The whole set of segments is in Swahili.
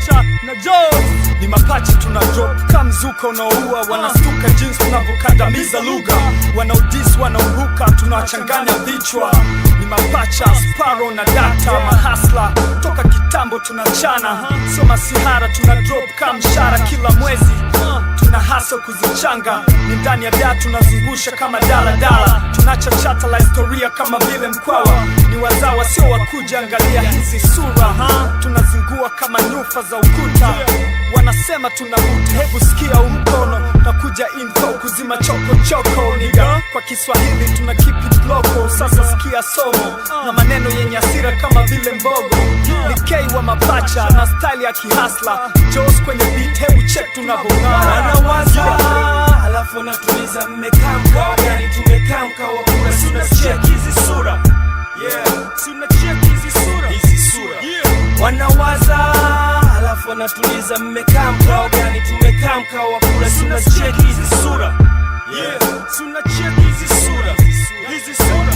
Mapacha na Joe ni mapacha, tuna drop kama mzuka unaoua. Wanastuka jinsi tunavyokandamiza lugha, wanaudis wanaumbuka, tunawachanganya vichwa. Ni mapacha, Sparrow na Data, mahasla toka kitambo tunachana. Sio masihara, tuna drop kama mshara kila mwezi. Tuna hasa kuzichanga, ni ndani ya data tunazungusha kama daladala. Tunachachata la historia kama vile Mkwawa. Ni wazawa sio wakuja, angalia hizi sura. Tunazingua kama nyufa za ukuta. Wanasema tunavuta, hebu sikia umkono. Nakuja info kuzima choko niga. Kwa Kiswahili tuna keep it local. Sasa sikia somo na maneno yenye hasira kama vile mbogo. Ni K wa mapacha na style ya kihasla. Joes kwenye beat, hebu check tunavongana. Wanawaza alafu natuliza, mmekaa mkao gani? Tumekaa mkao wa kura, suna check hizi sura. Suna check hizi sura. Wanawaza alafu natuliza, mmekaa mkao gani? Tumekaa mkao wa kura, suna check hizi sura. Suna check hizi sura.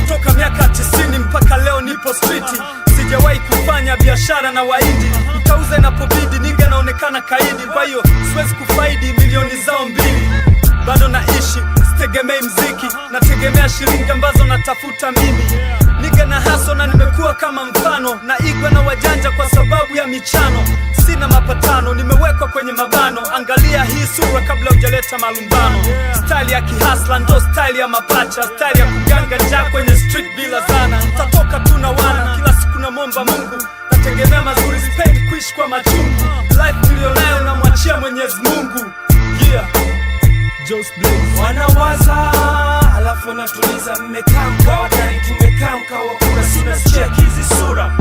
Toka miaka 90 mpaka leo nipo streeti. Sijawahi kufanya biashara na Wahindi. Nikauza inapobidi, ninge naonekana kaidi. Kwa hiyo siwezi kufaidi milioni zao mbili. Bado naishi, sitegemei mziki. Nategemea shilingi ambazo natafuta mimi. Niga na haso na nimekuwa kama mfano. Naigwa na wajanja kwa sababu ya michano. Sina mapatano, nimewekwa kwenye mabano. Angalia hii sura kabla hujaleta malumbano. Style ya kihasla ndo style ya mapacha. Style ya kuganga njaa kwenye street bila zana. Tatoka tuna wana, kila siku na momba Mungu. Nategemea mazuri, sipendi kuishi kwa machungu. Life nilionayo namwachia Mwenyezi Mungu. Joe's Blaze. Wanawaza alafu natuliza, mmekaa mkao gani? Tumekaa mkao wa kura, suna check hizi sura.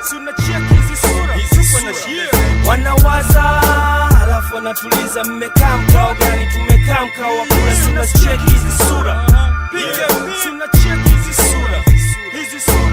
Suna check hizi sura. Wanawaza alafu natuliza, mmekaa mkao gani? Tumekaa mkao wa kura, suna check hizi sura. Suna check hizi sura.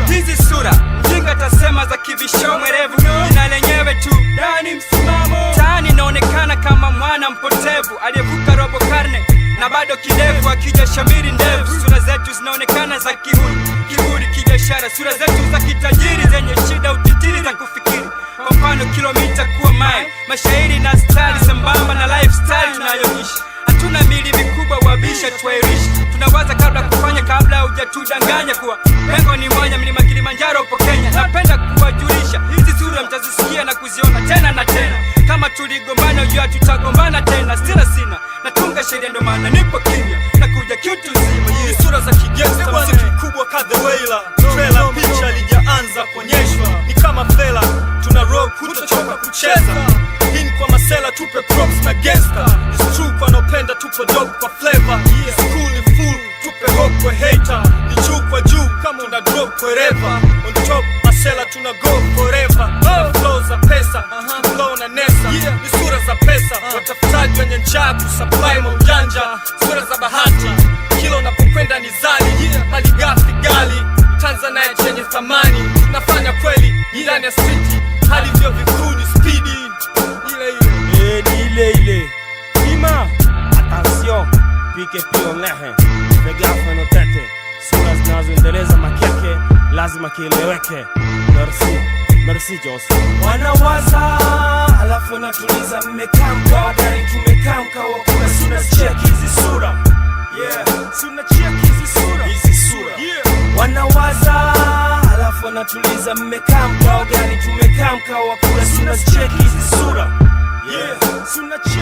Hizi sura jinga tasema za kibisho mwerevu. Jina lenyewe tu ndani msimamo. Tani inaonekana kama mwana mpotevu aliyevuka robo karne na bado kidevu, akija shamiri ndevu. Sura zetu zinaonekana za kiburi kibiashara. Sura zetu za kitajiri zenye shida utitiri za kufikiri. Kwa mfano kilomita kuwa mile, mashairi na style sambamba na lifestyle tunayoishi. Hatuna mili mikubwa wabisha tuwairishi. Tunawaza kabla kufanya, kabla hujatudanganya kuwa pengo ni moja, mlima Kilimanjaro upo Kenya. Napenda kuwajulisha hizi sura mtazisikia na kuziona tena na tena. Kama tuligombana ujua tutagombana tena. Sina natunga sheria ndo maana nipo kimya. Nakuja kitu zima. Hii sura za kigangsta, muziki mkubwa ka The Wailer. Trailer picha lijaanza kuonyeshwa. Ni kama fela, tuna rock kutochoka kucheza. Hii ni kwa masela, tupe props na gangsta. It's true kwa nopenda, tupo dope kwa flavor. School ni full, tupe rock kwa hater. Ni juu kwa juu, kama una drop forever. On top, masela tuna go forever. Flow za pesa, flow na nesa. Ni sura za pesa, watafutaji wenye njaa kusupply maujanja. Sura za bahati, kila unapokwenda ni zali. Malighafi gali, Tanzania chenye thamani. Tunafanya kweli, ndani ya street. Hadi vyo vikuu ni speedy. Ile Ima, attention, pike pio ngehe. Pegafu no tete. Sura zinazoendeleza makeke lazima kieleweke. Merci Joss. Wanawaza alafu natuliza, mmekaa mkao gani? Tumekaa mkao wa kura, suna check hizi sura. Suna check hizi sura. Wanawaza alafu natuliza, mmekaa mkao gani? Tumekaa mkao wa kura, suna check hizi sura. Suna check